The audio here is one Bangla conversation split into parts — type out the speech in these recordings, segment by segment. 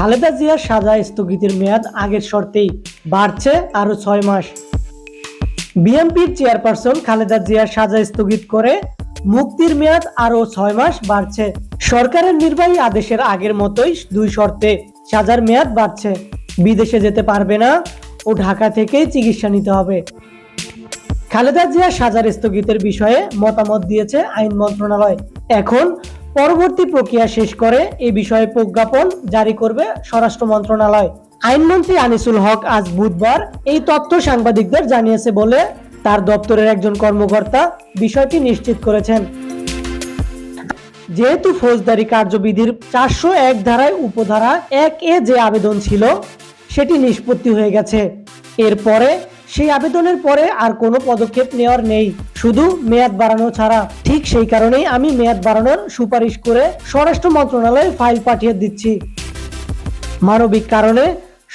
খালেদা জিয়ার সাজা স্থগিতের মেয়াদ আগের শর্তেই বাড়ছে আরো 6 মাস। বিএনপির চেয়ারপারসন খালেদা জিয়ার সাজা স্থগিত করে মুক্তির মেয়াদ আরো 6 মাস বাড়ছে। সরকারের নির্বাহী আদেশের আগের মতোই 2 শর্তে সাজার মেয়াদ বাড়ছে। বিদেশে যেতে পারবে না ও ঢাকা থেকেই চিকিৎসা নিতে হবে। খালেদা জিয়ার সাজার স্থগিতের বিষয়ে মতামত দিয়েছে আইন মন্ত্রণালয়। এখন পরবর্তী প্রক্রিয়া শেষ করে এ বিষয়ে প্রজ্ঞাপন জারি করবে স্বরাষ্ট্র মন্ত্রণালয়। আইনমন্ত্রী আনিসুল হক আজ বুধবার এই তথ্য সাংবাদিকদের জানিয়েছে বলে তার দপ্তরের একজন কর্মকর্তা বিষয়টি নিশ্চিত করেছেন। যেহেতু ফৌজদারি কার্যবিধির 401 ধারায় উপধারা 1A যে আবেদন ছিল সেটি নিষ্পত্তি হয়ে গেছে। এরপরে সেই আবেদনের পরে আর কোনো পদক্ষেপ নেওয়ার নেই, শুধু মেয়াদ বাড়ানো ছাড়া। ঠিক সেই কারণেই আমি মেয়াদ বাড়ানোর সুপারিশ করে স্বরাষ্ট্র মন্ত্রণালয়ে ফাইল পাঠিয়ে দিচ্ছি। মানবিক কারণে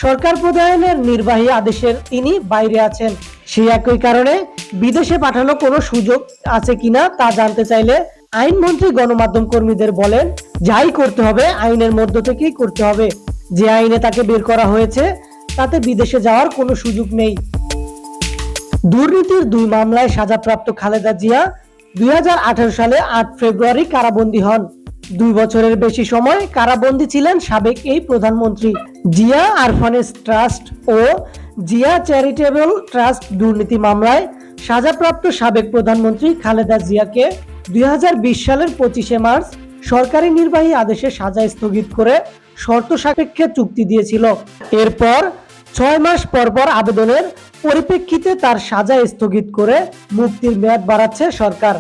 সরকার প্রধানের নির্বাহী আদেশের তিনি বাইরে আছেন। সেই একই কারণে বিদেশে পাঠানো কোনো সুযোগ আছে কিনা তা জানতে চাইলে আইনমন্ত্রী গণমাধ্যম কর্মীদের বলেন, যাই করতে হবে আইনের মধ্য থেকেই করতে হবে। যে আইনে তাকে বের করা হয়েছে তাতে বিদেশে যাওয়ার কোনো সুযোগ নেই। দুর্নীতির 2 মামলায় সাজাপ্রাপ্ত খালেদা জিয়া 2018 সালে 8 ফেব্রুয়ারি কারাবন্দী হন। 2 বছরের বেশি সময় কারাবন্দী ছিলেন সাবেক এই প্রধানমন্ত্রী। জিয়া আরফানেজ ট্রাস্ট ও জিয়া চ্যারিটেবল ট্রাস্ট দুর্নীতি মামলায় সাজাপ্রাপ্ত সাবেক প্রধানমন্ত্রী খালেদা জিয়াকে 2020 সালের 25শে মার্চ সরকারি নির্বাহী আদেশে সাজা স্থগিত করে শর্ত সাপেক্ষে চুক্তি দিয়েছিল। এরপর 6 মাস পর আবেদনের পরিপ্রেক্ষিতে তার সাজা স্থগিত করে মুক্তির মেয়াদ বাড়াচ্ছে সরকার।